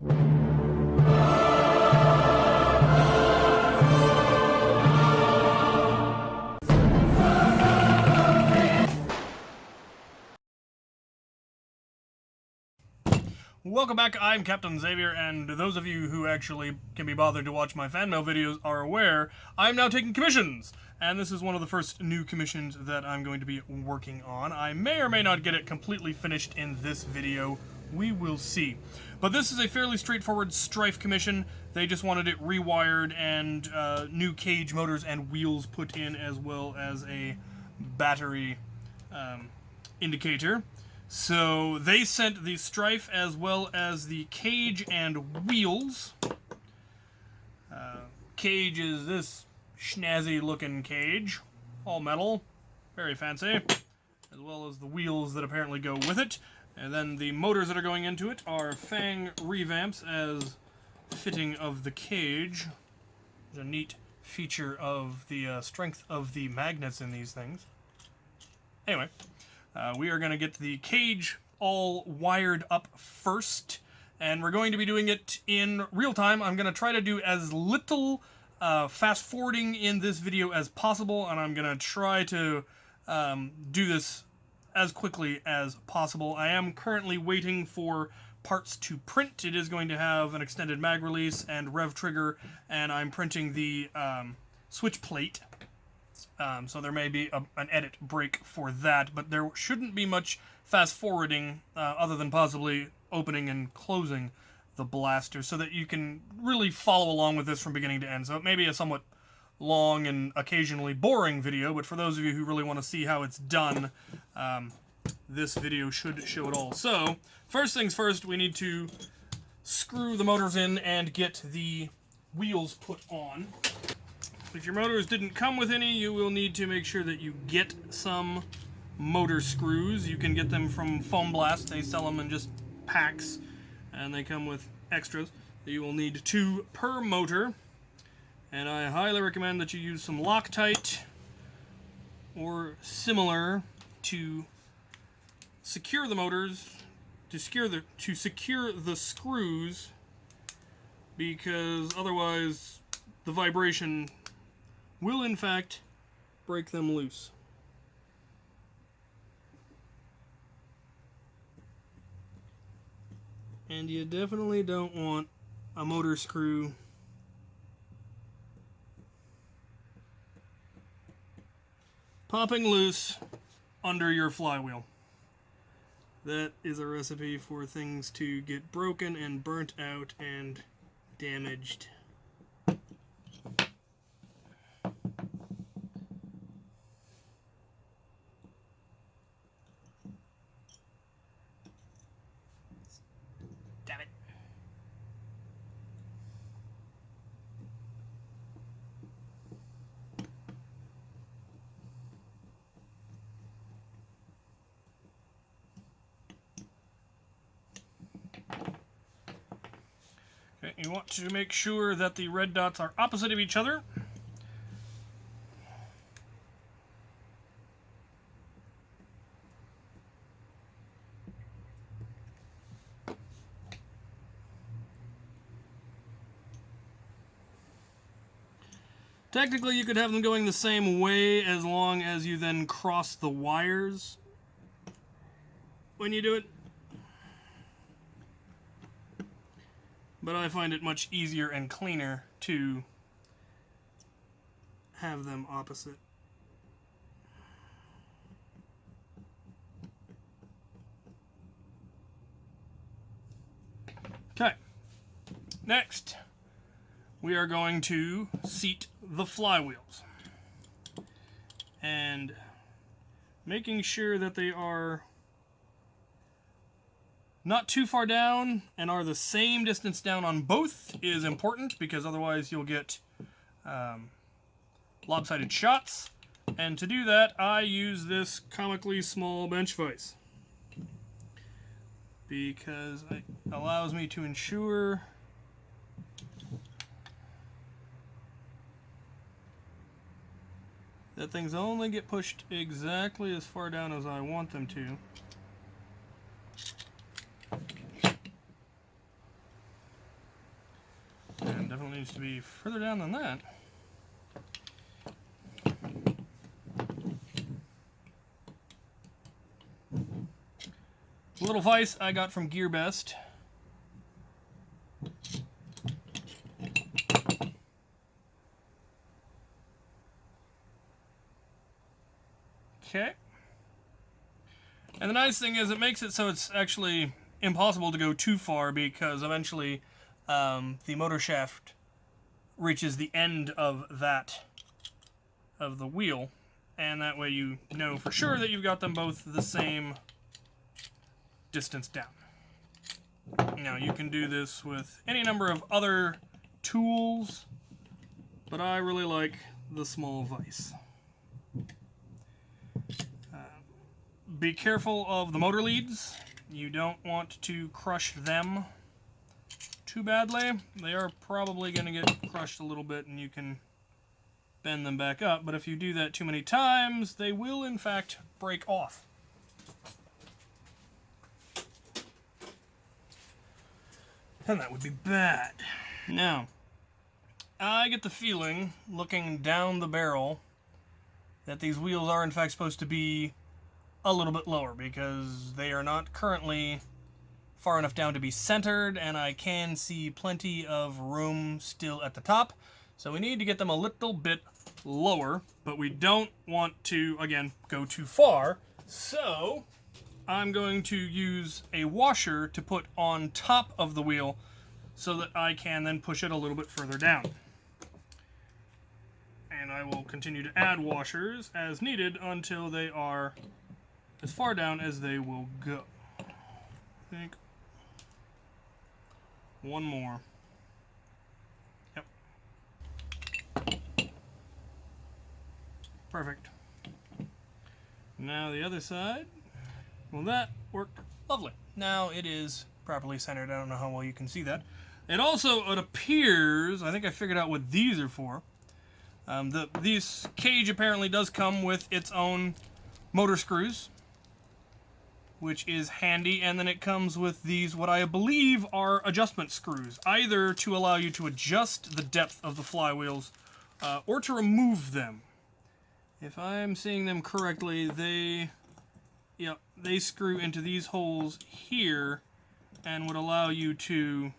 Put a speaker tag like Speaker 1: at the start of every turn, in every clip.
Speaker 1: Welcome back, I'm Captain Xavier, and those of you who actually can be bothered to watch my fan mail videos are aware I'm now taking commissions, and this is one of the first new commissions that I'm going to be working on. I may or may not get it completely finished in this video, we will see. But this is a fairly straightforward Stryfe commission. They just wanted it rewired and new cage motors and wheels put in, as well as a battery indicator. So they sent the Stryfe as well as the cage and wheels. Cage is this snazzy looking cage, all metal, very fancy, as well as the wheels that apparently go with it. And then the motors that are going into it are Fang revamps as fitting of the cage. There's a neat feature of the strength of the magnets in these things. Anyway. We are going to get the cage all wired up first, and we're going to be doing it in real time. I'm going to try to do as little fast forwarding in this video as possible, and I'm going to try to do this as quickly as possible. I am currently waiting for parts to print. It is going to have an extended mag release and rev trigger, and I'm printing the switch plate. So there may be an edit break for that, but there shouldn't be much fast forwarding other than possibly opening and closing the blaster, so that you can really follow along with this from beginning to end. So it may be a somewhat long and occasionally boring video, but for those of you who really want to see how it's done, this video should show it all. So first things first, we need to screw the motors in and get the wheels put on. If your motors didn't come with any, you will need to make sure that you get some motor screws. You can get them from Foam Blast. They sell them in just packs, and they come with extras. You will need 2 per motor, and I highly recommend that you use some Loctite or similar to secure the motors, to secure the screws, because otherwise the vibration will in fact break them loose. And you definitely don't want a motor screw popping loose under your flywheel. That is a recipe for things to get broken and burnt out and damaged. Damn it. Okay, you want to make sure that the red dots are opposite of each other. Technically, you could have them going the same way as long as you then cross the wires when you do it. But I find it much easier and cleaner to have them opposite. Okay. Next, we are going to seat the flywheels. And making sure that they are not too far down and are the same distance down on both is important, because otherwise you'll get lopsided shots. And to do that, I use this comically small bench vise, because it allows me to ensure that things only get pushed exactly as far down as I want them to. definitely needs to be further down than that. A little vise I got from GearBest. Okay. And the nice thing is it makes it so it's actually impossible to go too far, because eventually the motor shaft reaches the end of the wheel, and that way you know for sure that you've got them both the same distance down. Now you can do this with any number of other tools, but I really like the small vise. Be careful of the motor leads. You don't want to crush them too badly. They are probably going to get crushed a little bit and you can bend them back up, but if you do that too many times, they will in fact break off. And that would be bad. Now, I get the feeling, looking down the barrel, that these wheels are in fact supposed to be a little bit lower, because they are not currently far enough down to be centered, and I can see plenty of room still at the top. So we need to get them a little bit lower, but we don't want to, again, go too far. So I'm going to use a washer to put on top of the wheel so that I can then push it a little bit further down. And I will continue to add washers as needed until they are as far down as they will go. I think one more. Yep. Perfect. Now the other side. Well, that worked lovely. Now it is properly centered. I don't know how well you can see that. It also, it appears, I think I figured out what these are for. This cage apparently does come with its own motor screws, which is handy, and then it comes with these, what I believe are adjustment screws, either to allow you to adjust the depth of the flywheels or to remove them. If I'm seeing them correctly, they screw into these holes here and would allow you to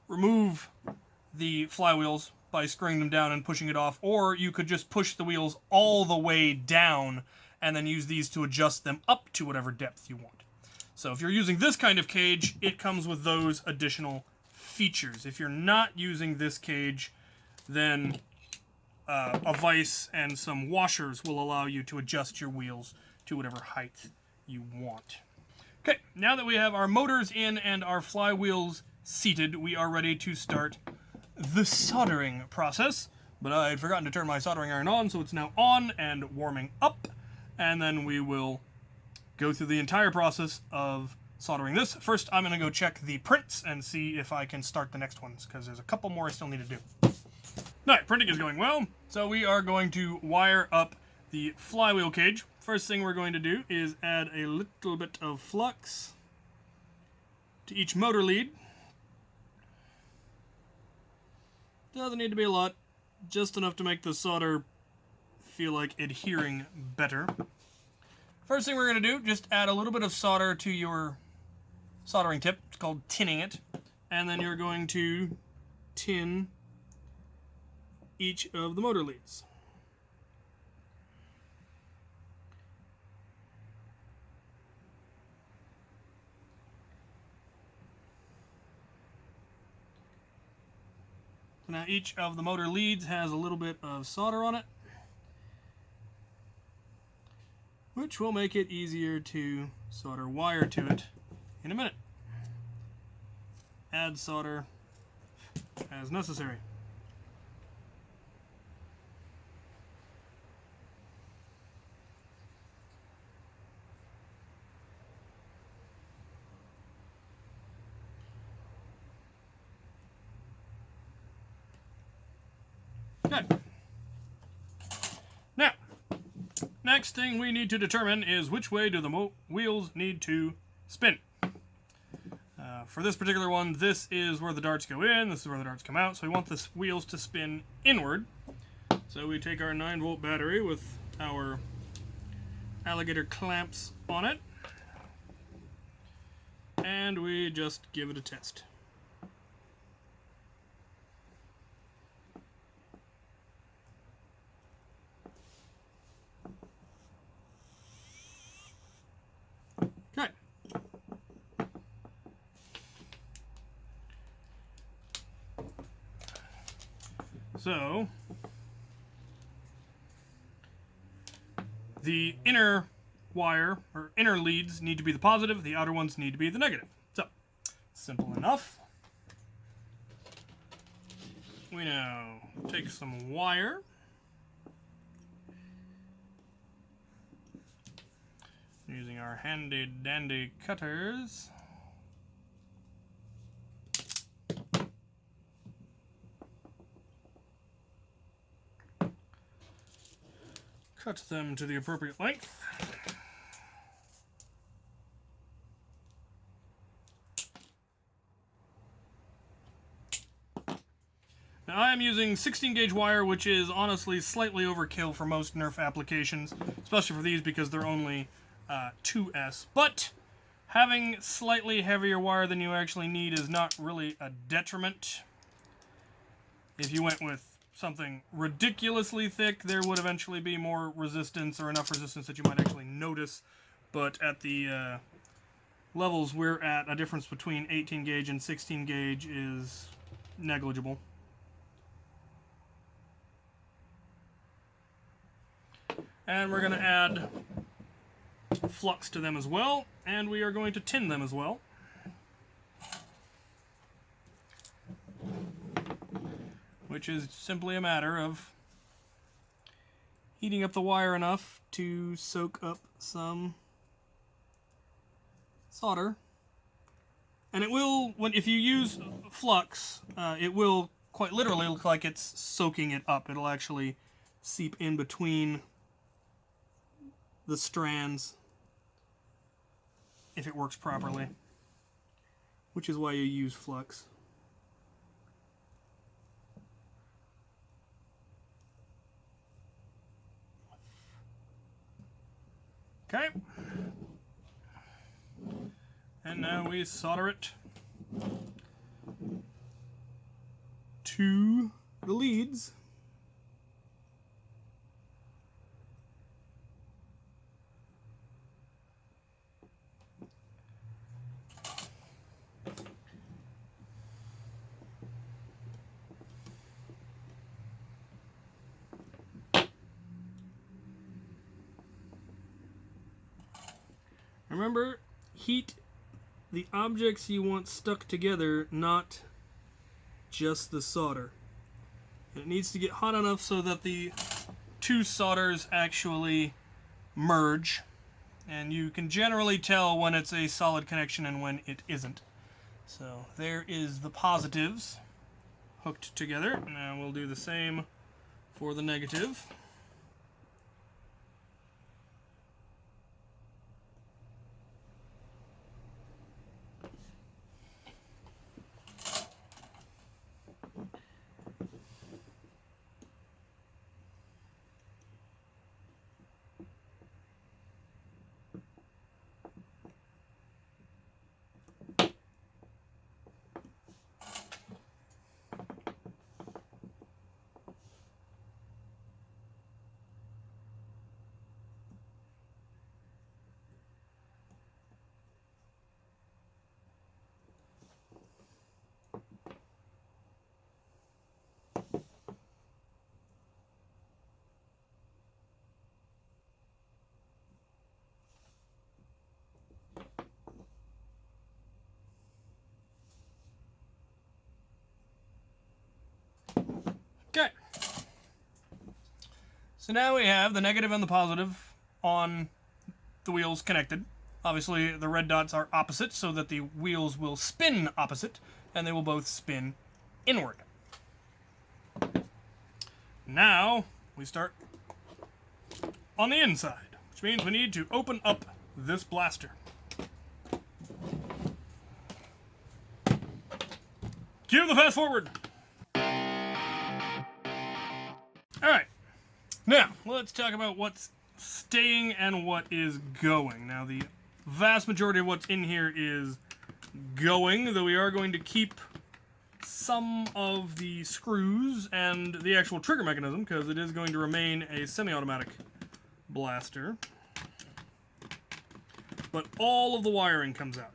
Speaker 1: remove the flywheels by screwing them down and pushing it off, or you could just push the wheels all the way down and then use these to adjust them up to whatever depth you want. So if you're using this kind of cage, it comes with those additional features. If you're not using this cage, then a vise and some washers will allow you to adjust your wheels to whatever height you want. Okay, now that we have our motors in and our flywheels seated, we are ready to start the soldering process. But I had forgotten to turn my soldering iron on, so it's now on and warming up. And then we will go through the entire process of soldering this. First, I'm going to go check the prints and see if I can start the next ones, because there's a couple more I still need to do. Alright, printing is going well. So we are going to wire up the flywheel cage. First thing we're going to do is add a little bit of flux to each motor lead. Doesn't need to be a lot, just enough to make the solder feel like adhering better. First thing we're going to do, just add a little bit of solder to your soldering tip. It's called tinning it. And then you're going to tin each of the motor leads. Now each of the motor leads has a little bit of solder on it, which will make it easier to solder wire to it in a minute. Add solder as necessary. Good. Now, next thing we need to determine is which way do the wheels need to spin. For this particular one, this is where the darts go in, this is where the darts come out, so we want the wheels to spin inward. So we take our 9-volt battery with our alligator clamps on it, and we just give it a test. Okay. So the inner wire, or inner leads, need to be the positive, the outer ones need to be the negative. So, simple enough. We now take some wire, using our handy dandy cutters. Cut them to the appropriate length. Now I am using 16 gauge wire, which is honestly slightly overkill for most Nerf applications, especially for these because they're only 2S. But having slightly heavier wire than you actually need is not really a detriment. If you went with something ridiculously thick, there would eventually be more resistance, or enough resistance that you might actually notice. But at the levels we're at, a difference between 18 gauge and 16 gauge is negligible. And we're going to add flux to them as well, and we are going to tin them as well. Which is simply a matter of heating up the wire enough to soak up some solder. And it will, if you use flux, it will quite literally look like it's soaking it up. It'll actually seep in between the strands if it works properly, which is why you use flux. Okay, and now we solder it to the leads. Remember, heat the objects you want stuck together, not just the solder. And it needs to get hot enough so that the two solders actually merge. And you can generally tell when it's a solid connection and when it isn't. So there is the positives hooked together. Now we'll do the same for the negative. Okay. So now we have the negative and the positive on the wheels connected. Obviously, the red dots are opposite, so that the wheels will spin opposite, and they will both spin inward. Now, we start on the inside, which means we need to open up this blaster. Cue the fast forward. Alright, now let's talk about what's staying and what is going. Now the vast majority of what's in here is going, though we are going to keep some of the screws and the actual trigger mechanism, because it is going to remain a semi-automatic blaster. But all of the wiring comes out.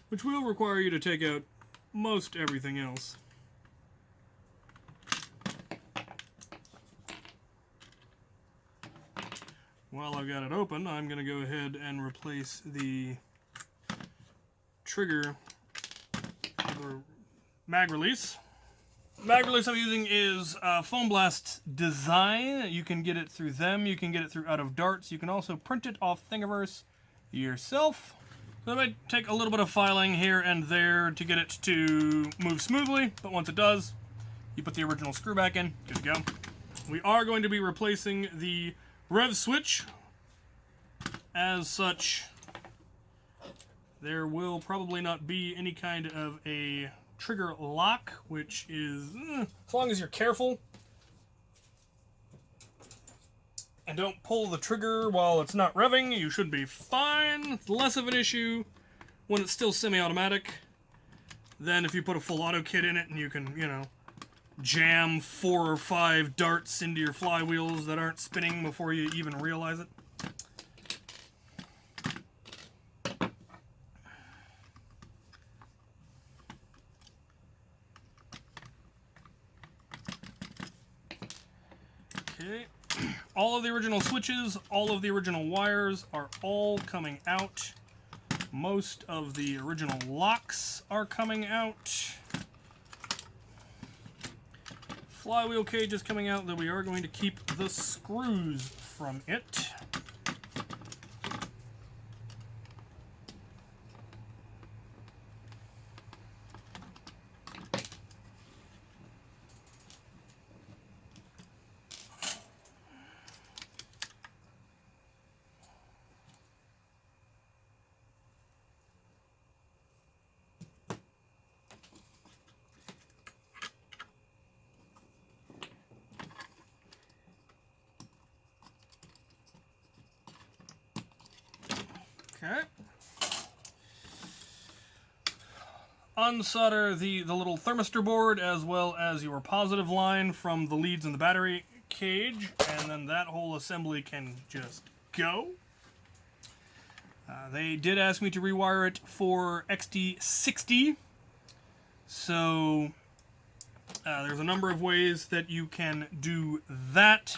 Speaker 1: Which will require you to take out most everything else. While I've got it open, I'm going to go ahead and replace the trigger, the mag release. The mag release I'm using is Foam Blast Design. You can get it through them, you can get it through Out of Darts, you can also print it off Thingiverse yourself. So it might take a little bit of filing here and there to get it to move smoothly, but once it does, you put the original screw back in, good to go. We are going to be replacing the rev switch. As such, there will probably not be any kind of a trigger lock, which is, as long as you're careful and don't pull the trigger while it's not revving, you should be fine. It's less of an issue when it's still semi-automatic than if you put a full auto kit in it and you can, you know, jam 4 or 5 darts into your flywheels that aren't spinning before you even realize it. Okay. All of the original switches, all of the original wires are all coming out. Most of the original locks are coming out. Flywheel cage is coming out, though we are going to keep the screws from it. Okay. Unsolder the little thermistor board as well as your positive line from the leads in the battery cage, and then that whole assembly can just go. They did ask me to rewire it for XT60, so there's a number of ways that you can do that.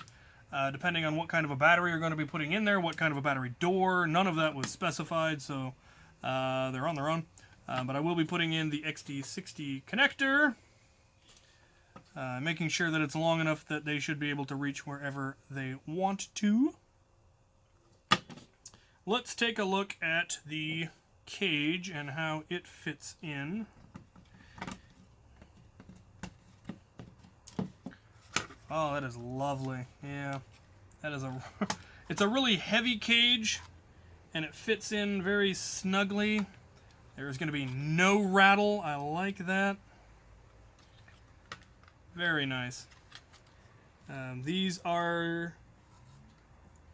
Speaker 1: Depending on what kind of a battery you're going to be putting in there, what kind of a battery door, none of that was specified, so they're on their own. But I will be putting in the XT60 connector, making sure that it's long enough that they should be able to reach wherever they want to. Let's take a look at the cage and how it fits in. Oh, that is lovely. Yeah, that is it's a really heavy cage, and it fits in very snugly. There's going to be no rattle. I like that. Very nice. These are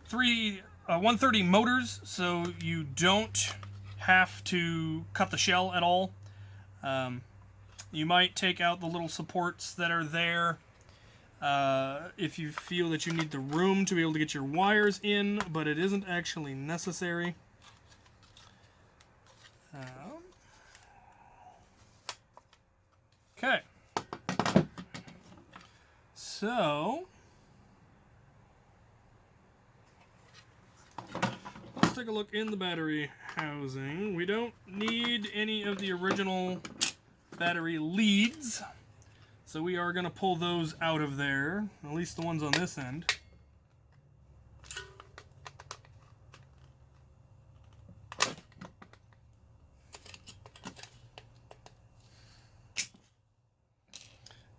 Speaker 1: 130 motors, so you don't have to cut the shell at all. You might take out the little supports that are there if you feel that you need the room to be able to get your wires in, but it isn't actually necessary. Okay. So, let's take a look in the battery housing. We don't need any of the original battery leads, so we are going to pull those out of there, at least the ones on this end.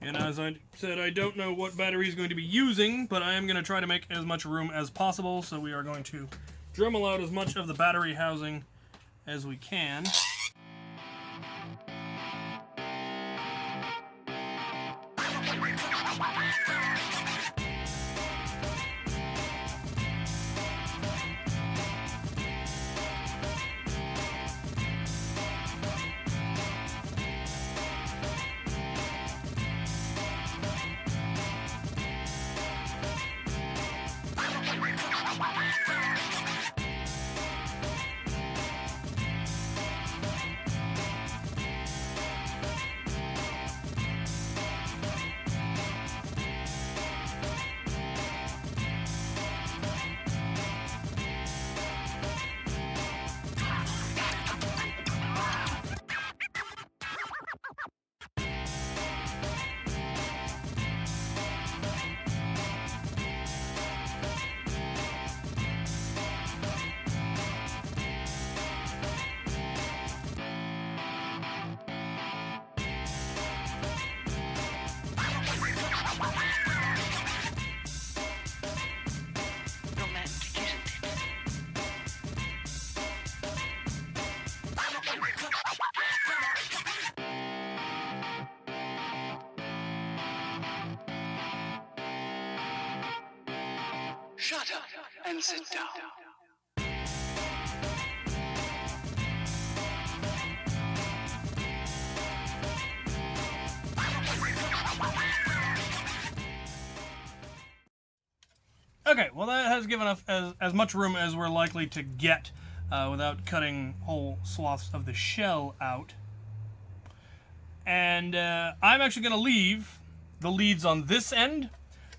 Speaker 1: And as I said, I don't know what battery he's going to be using, but I am going to try to make as much room as possible, so we are going to Dremel out as much of the battery housing as we can.
Speaker 2: Shut up and sit down.
Speaker 1: Okay, well that has given us as much room as we're likely to get without cutting whole swaths of the shell out. And I'm actually going to leave the leads on this end,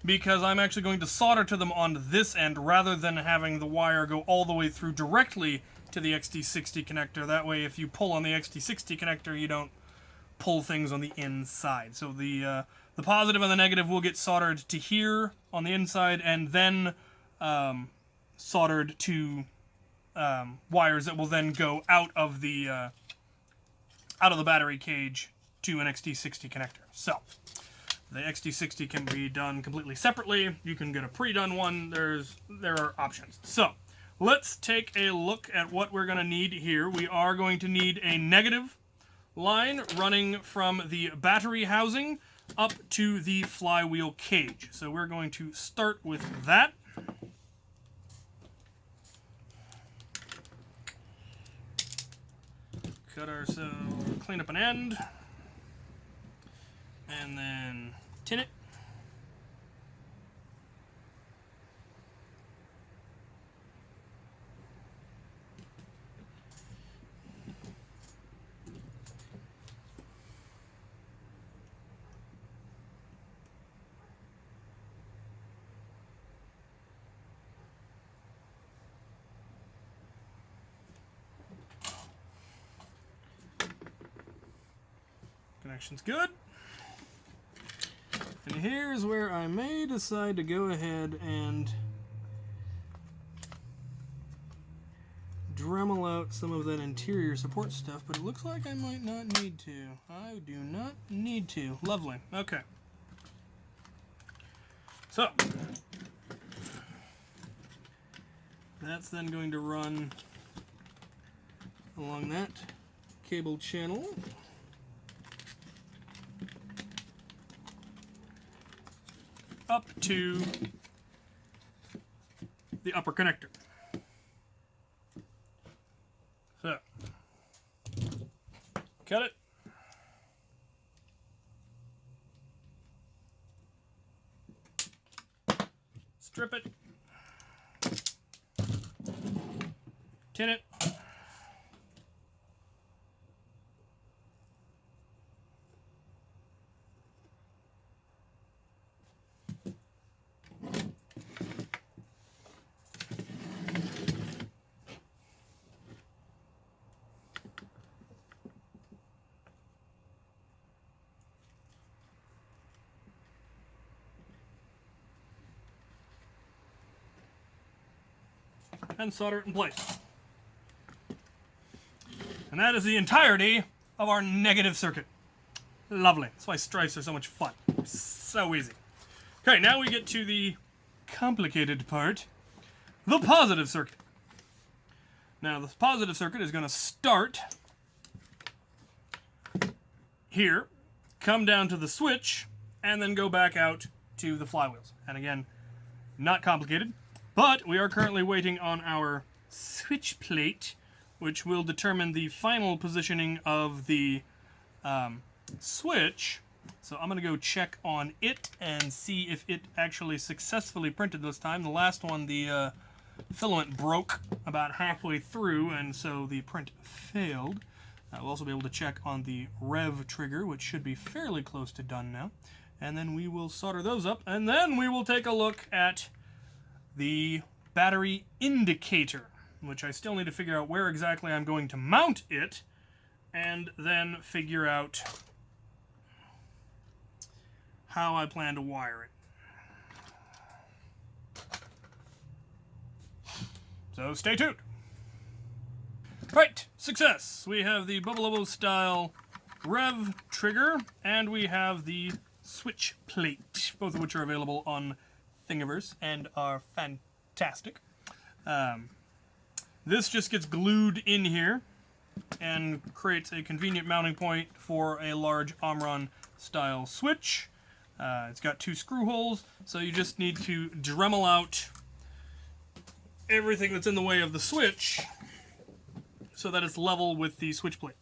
Speaker 1: because I'm actually going to solder to them on this end rather than having the wire go all the way through directly to the XT60 connector. That way, if you pull on the XT60 connector, you don't pull things on the inside. So the positive and the negative will get soldered to here on the inside, and then soldered to wires that will then go out of the battery cage to an XT60 connector. So the XT60 can be done completely separately. You can get a pre-done one. There are options. So let's take a look at what we're going to need here. We are going to need a negative line running from the battery housing up to the flywheel cage. So we're going to start with that. Clean up an end, and then tin it. Connection's good. And here's where I may decide to go ahead and Dremel out some of that interior support stuff, but it looks like I might not need to. I do not need to. Lovely. Okay. So that's then going to run along that cable channel. Up to the upper connector. So, cut it. Strip it. Tin it. And solder it in place. And that is the entirety of our negative circuit. Lovely. That's why strifes are so much fun. So easy. Okay, now we get to the complicated part, the positive circuit. Now, the positive circuit is going to start here, come down to the switch, and then go back out to the flywheels. And again, not complicated, but we are currently waiting on our switch plate, which will determine the final positioning of the switch. So I'm going to go check on it and see if it actually successfully printed this time. The last one, the filament broke about halfway through, and so the print failed. We'll also be able to check on the rev trigger, which should be fairly close to done now. And then we will solder those up, and then we will take a look at the battery indicator, which I still need to figure out where exactly I'm going to mount it, and then figure out how I plan to wire it. So stay tuned. Right, success. We have the Bubble style rev trigger, and we have the switch plate, both of which are available on Thingiverse and are fantastic. This just gets glued in here and creates a convenient mounting point for a large Omron style switch. It's got 2 screw holes, so you just need to Dremel out everything that's in the way of the switch so that it's level with the switch plate.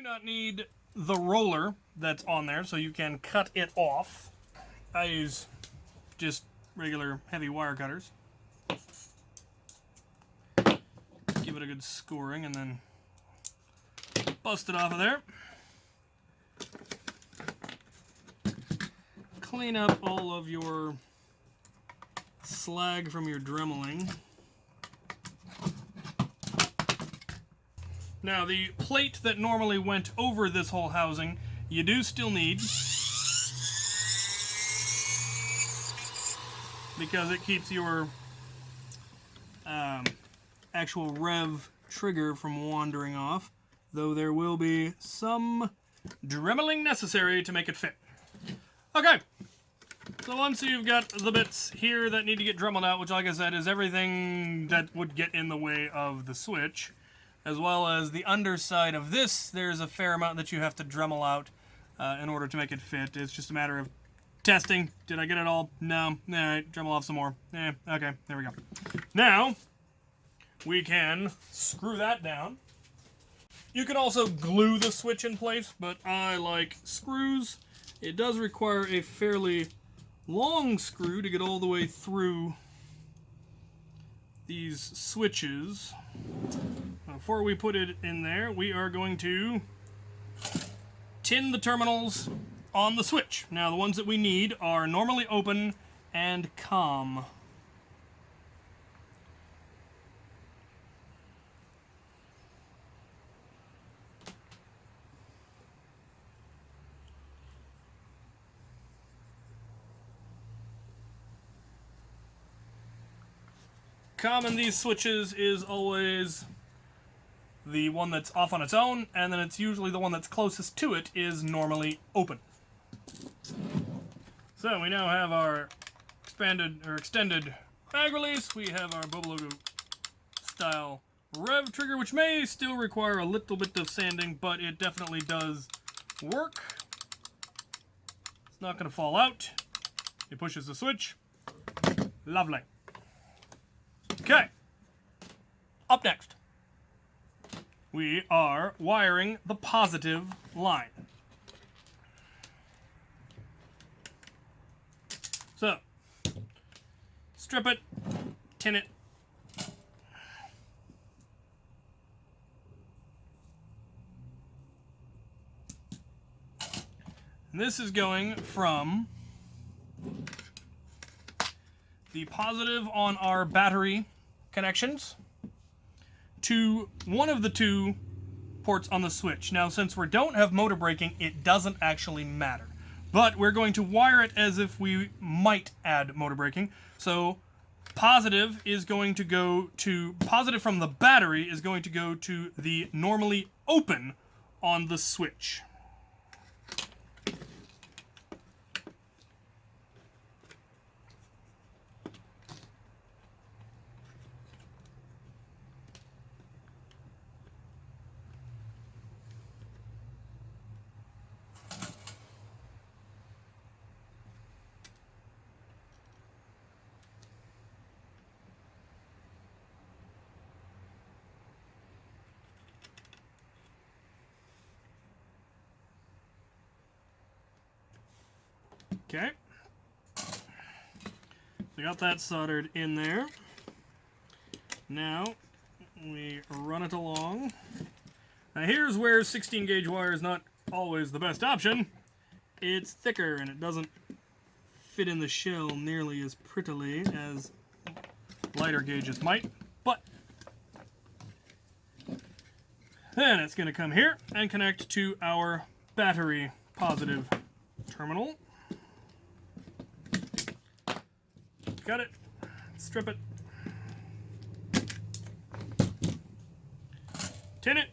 Speaker 1: Not need the roller that's on there, so you can cut it off. I use just regular heavy wire cutters. Give it a good scoring and then bust it off of there. Clean up all of your slag from your dremeling. Now, the plate that normally went over this whole housing, you do still need, because it keeps your actual rev trigger from wandering off, though there will be some dremeling necessary to make it fit. Okay, so once you've got the bits here that need to get dremeled out, which, like I said, is everything that would get in the way of the switch, as well as the underside of this, there's a fair amount that you have to Dremel out in order to make it fit. It's just a matter of testing. Did I get it all? No. Alright, Dremel off some more. Okay, there we go. Now, we can screw that down. You can also glue the switch in place, but I like screws. It does require a fairly long screw to get all the way through these switches. Before we put it in there, we are going to tin the terminals on the switch. Now, the ones that we need are normally open and COM. COM in these switches is always the one that's off on its own, and then it's usually the one that's closest to it is normally open. So we now have our extended mag release. We have our Bubble style rev trigger, which may still require a little bit of sanding, but it definitely does work. It's not going to fall out. It pushes the switch. Lovely. Okay. Up next, we are wiring the positive line. So, strip it, tin it. And this is going from the positive on our battery connections to one of the two ports on the switch. Now, since we don't have motor braking, it doesn't actually matter. But we're going to wire it as if we might add motor braking. So positive is going to go to, positive from the battery is going to go to the normally open on the switch. Okay, so got that soldered in there. Now we run it along. Now here's where 16 gauge wire is not always the best option. It's thicker and it doesn't fit in the shell nearly as prettily as lighter gauges might, but then it's going to come here and connect to our battery positive terminal. Got it. Strip it. Tin it.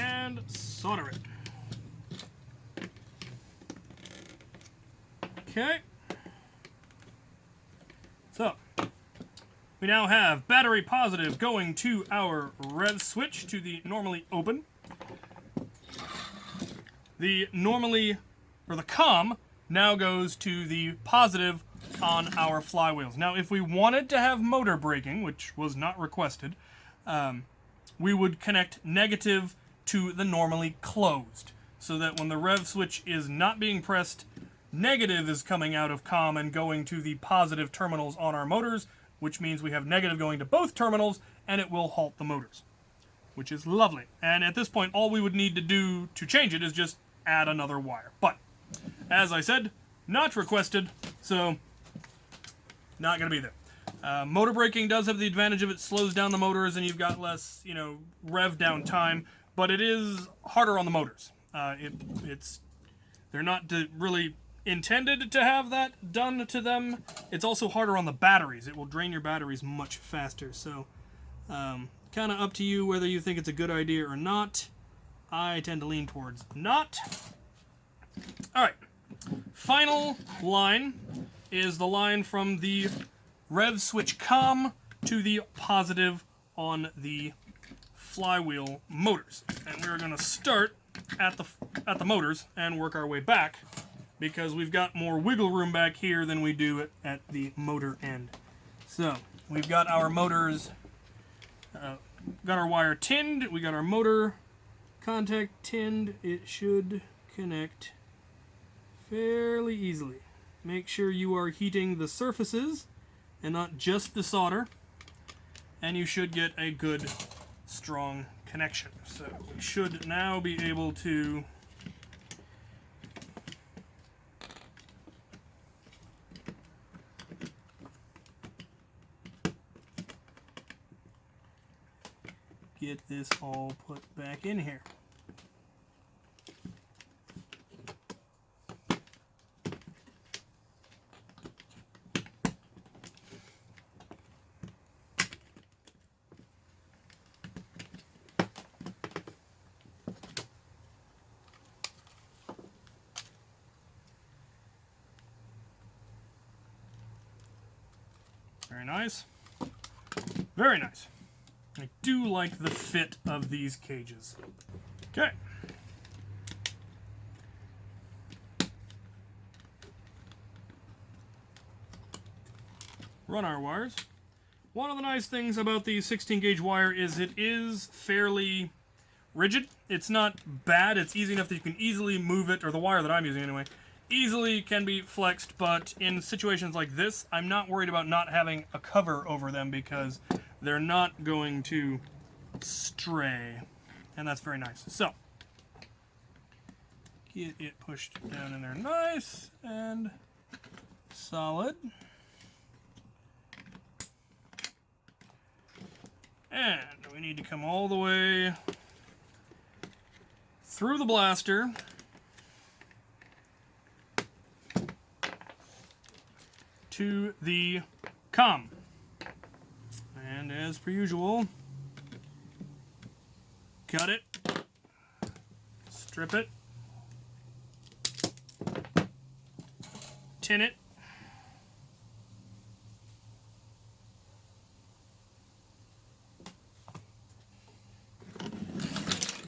Speaker 1: And solder it. Okay. So, we now have battery positive going to our rev switch to the normally open. The normally, or the COM, now goes to the positive on our flywheels. Now, if we wanted to have motor braking, which was not requested, we would connect negative to the normally closed, so that when the rev switch is not being pressed, negative is coming out of COM and going to the positive terminals on our motors, which means we have negative going to both terminals, and it will halt the motors, which is lovely. And at this point, all we would need to do to change it is just add another wire. But, as I said, not requested, so not going to be there. Motor braking does have the advantage of it slows down the motors and you've got less, rev down time, but it is harder on the motors. They're not really intended to have that done to them. It's also harder on the batteries. It will drain your batteries much faster. So, kind of up to you whether you think it's a good idea or not. I tend to lean towards not. All right. Final line is the line from the rev switch COM to the positive on the flywheel motors. And we're going to start at the motors and work our way back because we've got more wiggle room back here than we do at the motor end. So we've got our motors, got our wire tinned, we got our motor contact tinned. It should connect fairly easily. Make sure you are heating the surfaces and not just the solder, and you should get a good strong connection. So we should now be able to get this all put back in here. Very nice. Very nice. I do like the fit of these cages. Okay. Run our wires. One of the nice things about the 16 gauge wire is it is fairly rigid. It's not bad. It's easy enough that you can easily move it, or the wire that I'm using anyway, easily can be flexed, but in situations like this, I'm not worried about not having a cover over them because they're not going to stray, and that's very nice. So, get it pushed down in there nice and solid. And we need to come all the way through the blaster to the comm. And as per usual, cut it, strip it, tin it,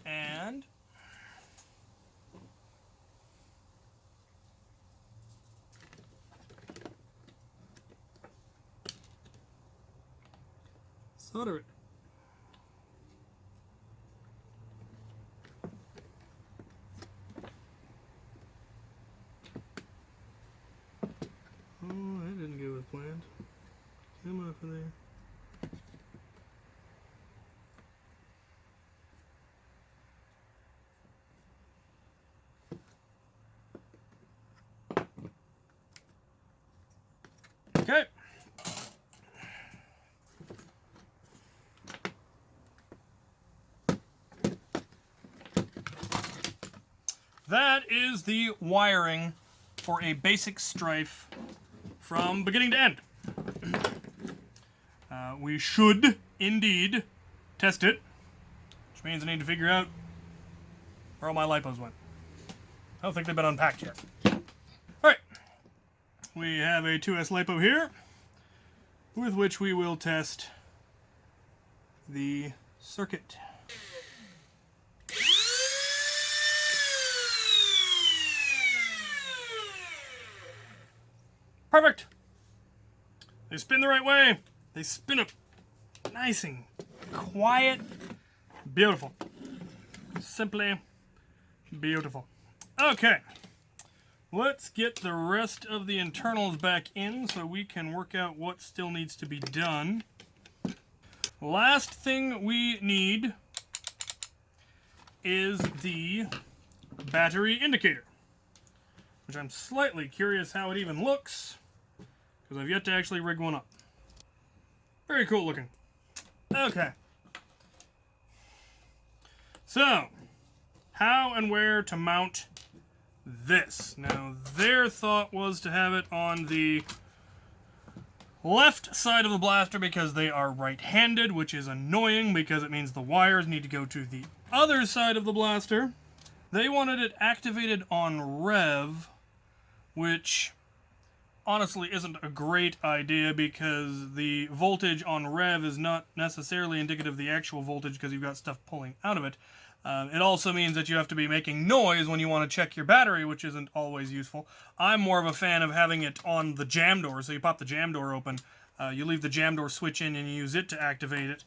Speaker 1: and solder it. Oh, that didn't go as planned. Come off of there. Okay. That is the wiring for a basic Stryfe from beginning to end. We should indeed test it, which means I need to figure out where all my lipos went. I don't think they've been unpacked yet. Alright, we have a 2S lipo here, with which we will test the circuit. Perfect! They spin the right way. They spin up nice and quiet. Beautiful. Simply beautiful. Okay. Let's get the rest of the internals back in so we can work out what still needs to be done. Last thing we need is the battery indicator, which I'm slightly curious how it even looks, because I've yet to actually rig one up. Very cool looking. Okay. So, how and where to mount this. Now, their thought was to have it on the left side of the blaster because they are right-handed, which is annoying because it means the wires need to go to the other side of the blaster. They wanted it activated on rev, which honestly isn't a great idea because the voltage on rev is not necessarily indicative of the actual voltage because you've got stuff pulling out of it. It also means that you have to be making noise when you want to check your battery, which isn't always useful. I'm more of a fan of having it on the jam door, so you pop the jam door open, you leave the jam door switch in and you use it to activate it.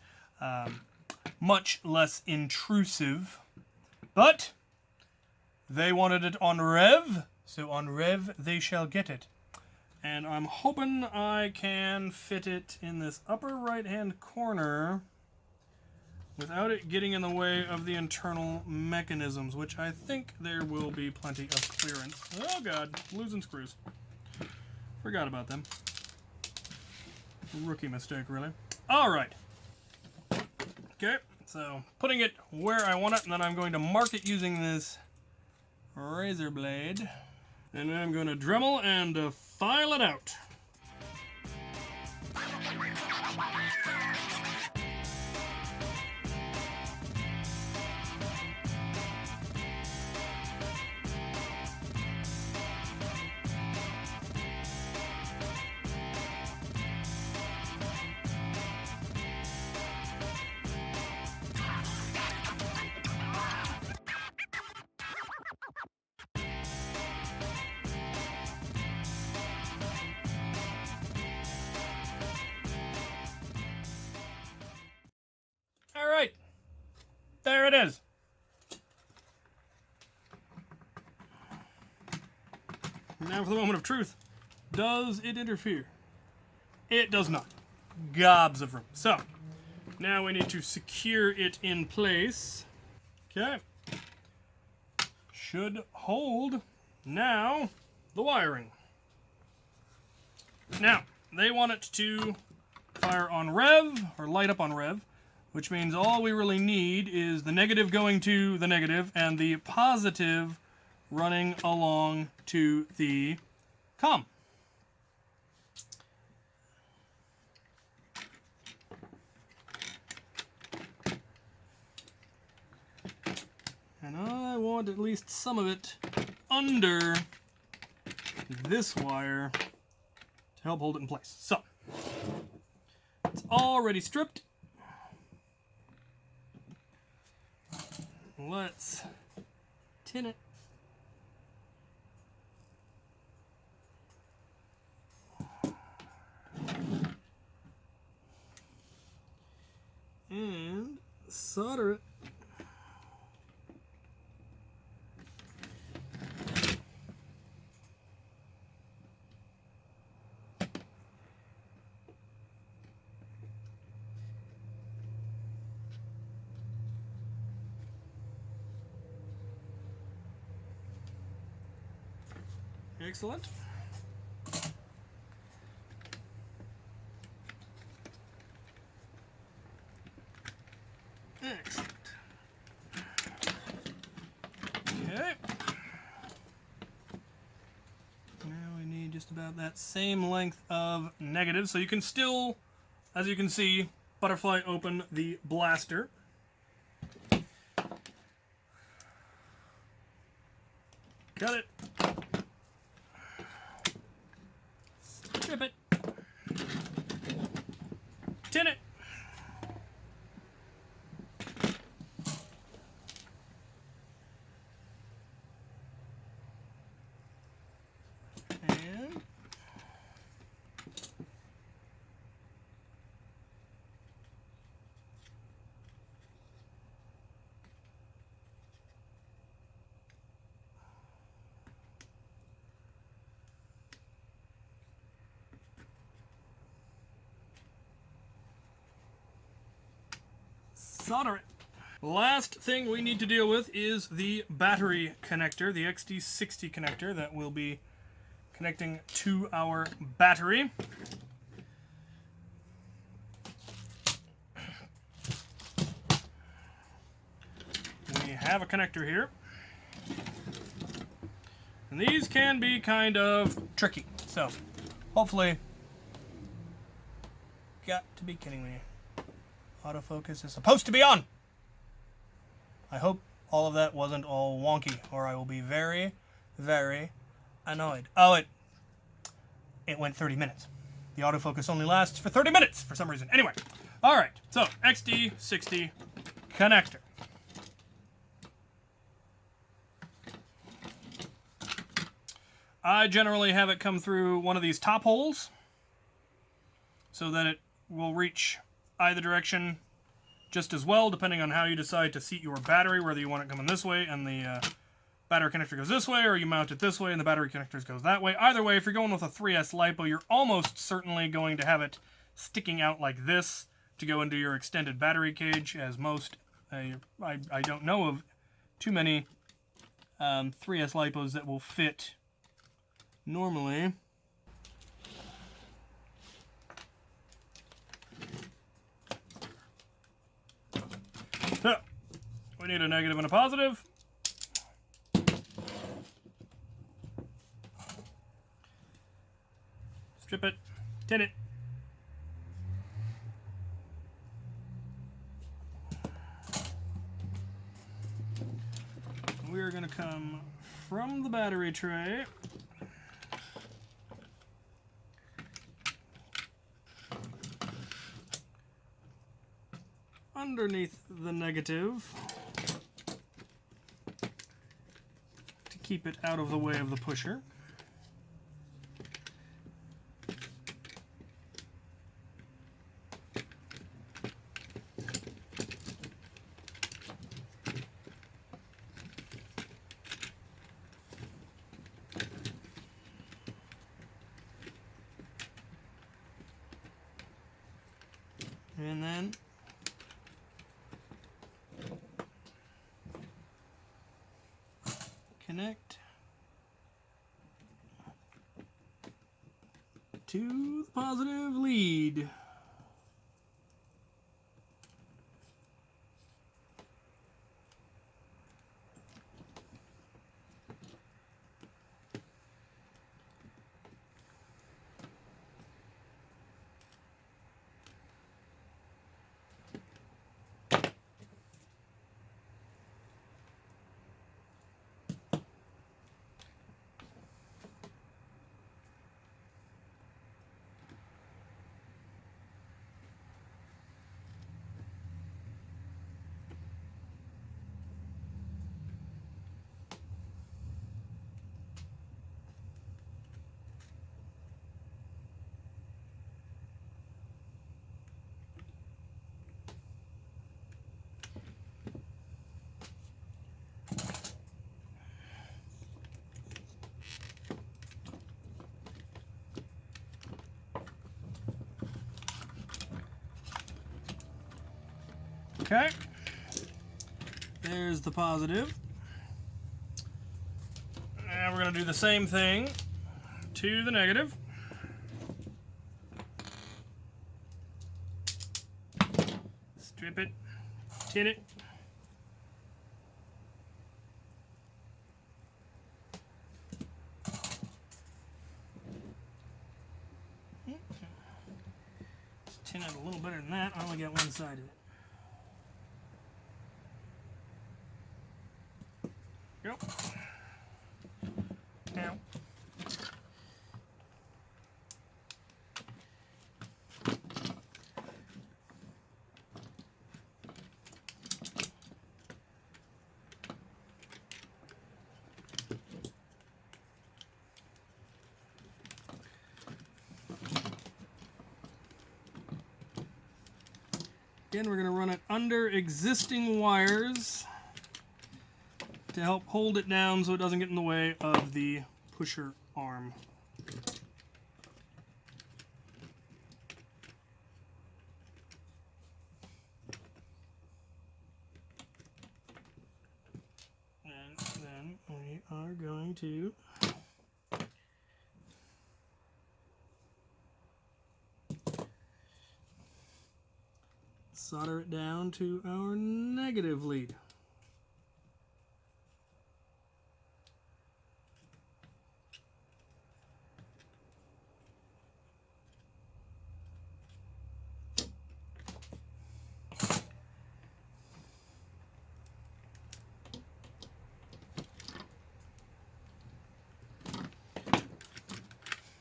Speaker 1: Much less intrusive. But they wanted it on rev, so on rev they shall get it. And I'm hoping I can fit it in this upper right-hand corner without it getting in the way of the internal mechanisms, which I think there will be plenty of clearance. Oh god, losing screws. Forgot about them. Rookie mistake, really. Alright. Okay, so putting it where I want it, and then I'm going to mark it using this razor blade. And then I'm going to Dremel and file it out. Alright, there it is. Now for the moment of truth. Does it interfere? It does not. Gobs of room. So, now we need to secure it in place. Okay. Should hold. Now, the wiring. Now, they want it to fire on rev, or light up on rev, which means all we really need is the negative going to the negative and the positive running along to the COM. And I want at least some of it under this wire to help hold it in place. So, it's already stripped. Let's tin it. And solder it. Excellent. Excellent. Okay. Now we need just about that same length of negative, so you can still, as you can see, butterfly open the blaster. Cut it. Strip it. Tin it. And solder it. Last thing we need to deal with is the battery connector, the XD60 connector that will be connecting to our battery. We have a connector here. And these can be kind of tricky. So, hopefully, got to be kidding me. Autofocus is supposed to be on. I hope all of that wasn't all wonky, or I will be very, very annoyed. Oh, it went 30 minutes. The autofocus only lasts for 30 minutes for some reason. Anyway, all right. So XD60 connector. I generally have it come through one of these top holes so that it will reach either direction just as well, depending on how you decide to seat your battery, whether you want it coming this way and the battery connector goes this way, or you mount it this way and the battery connectors goes that way. Either way, if you're going with a 3S LiPo, you're almost certainly going to have it sticking out like this to go into your extended battery cage, as most, I don't know of too many 3S LiPos that will fit normally. So, we need a negative and a positive. Strip it, tin it. We're going to come from the battery tray underneath the negative to keep it out of the way of the pusher. And then connect to the positive lead. Okay, there's the positive. And we're going to do the same thing to the negative. Strip it, tin it. Let's tin it a little better than that. I only got one side of it. Yep. Now. Again, we're going to run it under existing wires to help hold it down so it doesn't get in the way of the pusher arm. And then we are going to solder it down to our negative lead.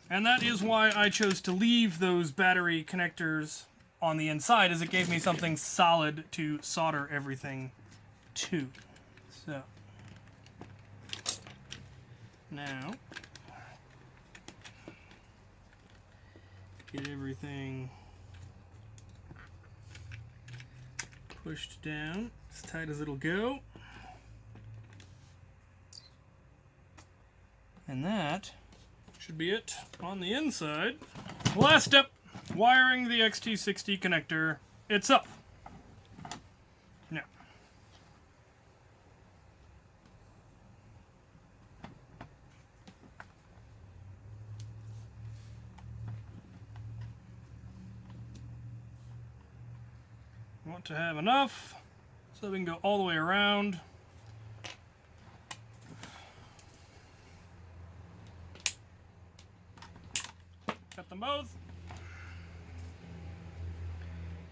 Speaker 1: And that is why I chose to leave those battery connectors on the inside, as it gave me something solid to solder everything to. So, now, get everything pushed down as tight as it'll go. And that should be it on the inside. Last step, wiring the XT60 connector itself. Now, I want to have enough so we can go all the way around. Cut them both.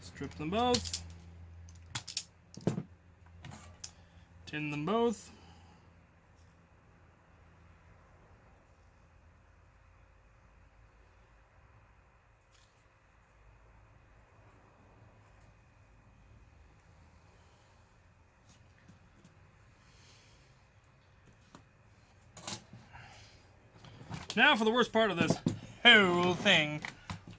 Speaker 1: Strip them both. Tin them both. Now for the worst part of this whole thing,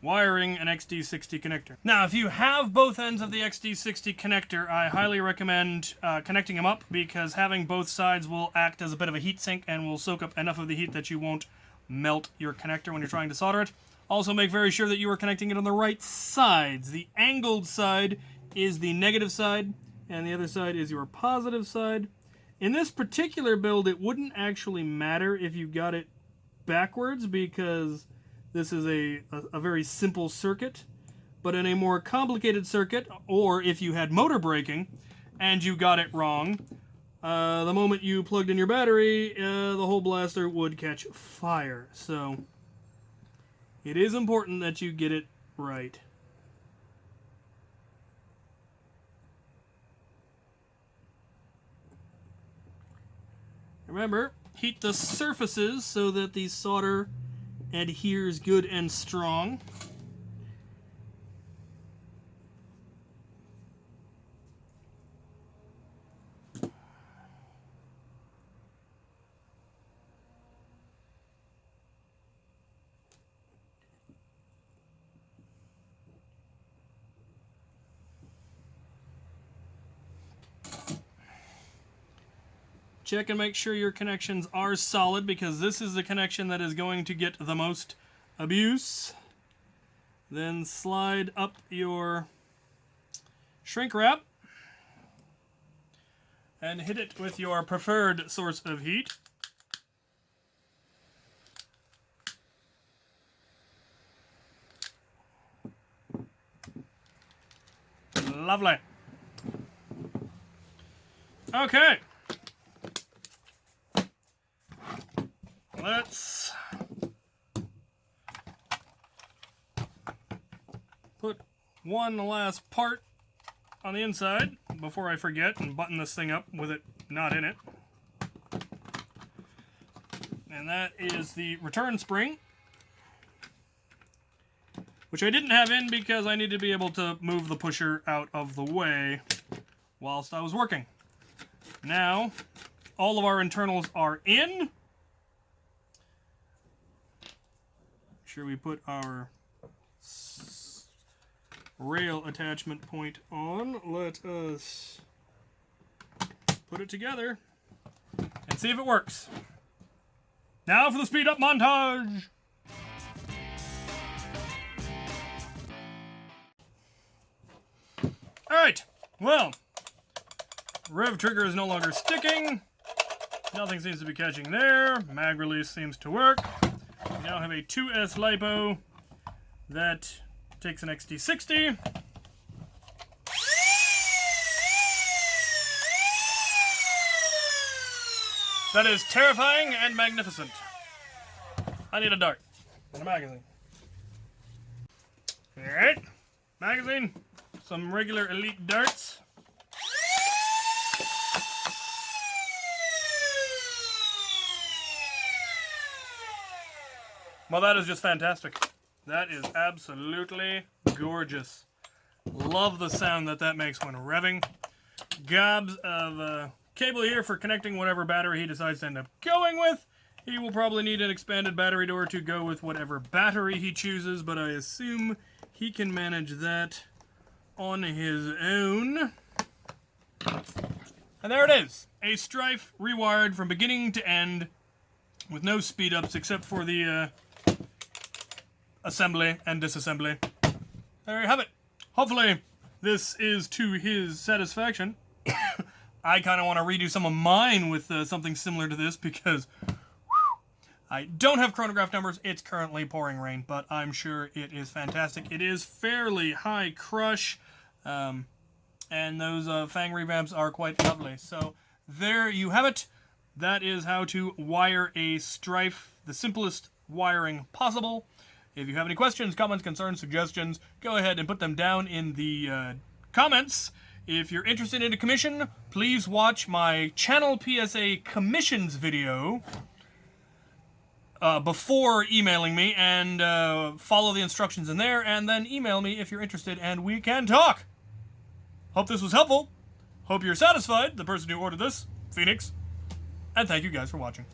Speaker 1: wiring an XT60 connector. Now, if you have both ends of the XT60 connector, I highly recommend connecting them up, because having both sides will act as a bit of a heat sink and will soak up enough of the heat that you won't melt your connector when you're trying to solder it. Also make very sure that you are connecting it on the right sides. The angled side is the negative side, and the other side is your positive side. In this particular build, it wouldn't actually matter if you got it backwards, because this is a very simple circuit. But in a more complicated circuit, or if you had motor braking and you got it wrong, the moment you plugged in your battery, the whole blaster would catch fire. So it is important that you get it right. Remember, heat the surfaces so that the solder adheres good and strong. Check and make sure your connections are solid, because this is the connection that is going to get the most abuse. Then slide up your shrink wrap and hit it with your preferred source of heat. Lovely. Okay. Let's put one last part on the inside before I forget and button this thing up with it not in it. And that is the return spring, which I didn't have in because I needed to be able to move the pusher out of the way whilst I was working. Now, all of our internals are in. Sure we put our rail attachment point on. Let us put it together and see if it works. Now for the speed up montage. Alright, well, rev trigger is no longer sticking. Nothing seems to be catching there. Mag release seems to work. We now have a 2S LiPo that takes an XT60. That is terrifying and magnificent. I need a dart and a magazine. Alright, magazine, some regular elite darts. Well, that is just fantastic. That is absolutely gorgeous. Love the sound that that makes when revving. Gobs of cable here for connecting whatever battery he decides to end up going with. He will probably need an expanded battery door to go with whatever battery he chooses, but I assume he can manage that on his own. And there it is. A Stryfe rewired from beginning to end with no speed ups except for the assembly and disassembly. There you have it. Hopefully this is to his satisfaction. I kind of want to redo some of mine with something similar to this because I don't have chronograph numbers. It's currently pouring rain, but I'm sure it is fantastic. It is fairly high crush, and those Fang revamps are quite lovely. So there you have it. That is how to wire a Stryfe, the simplest wiring possible. If you have any questions, comments, concerns, suggestions, go ahead and put them down in the comments. If you're interested in a commission, please watch my channel PSA commissions video before emailing me, and follow the instructions in there, and then email me if you're interested, and we can talk. Hope this was helpful. Hope you're satisfied, the person who ordered this, Phoenix. And thank you guys for watching.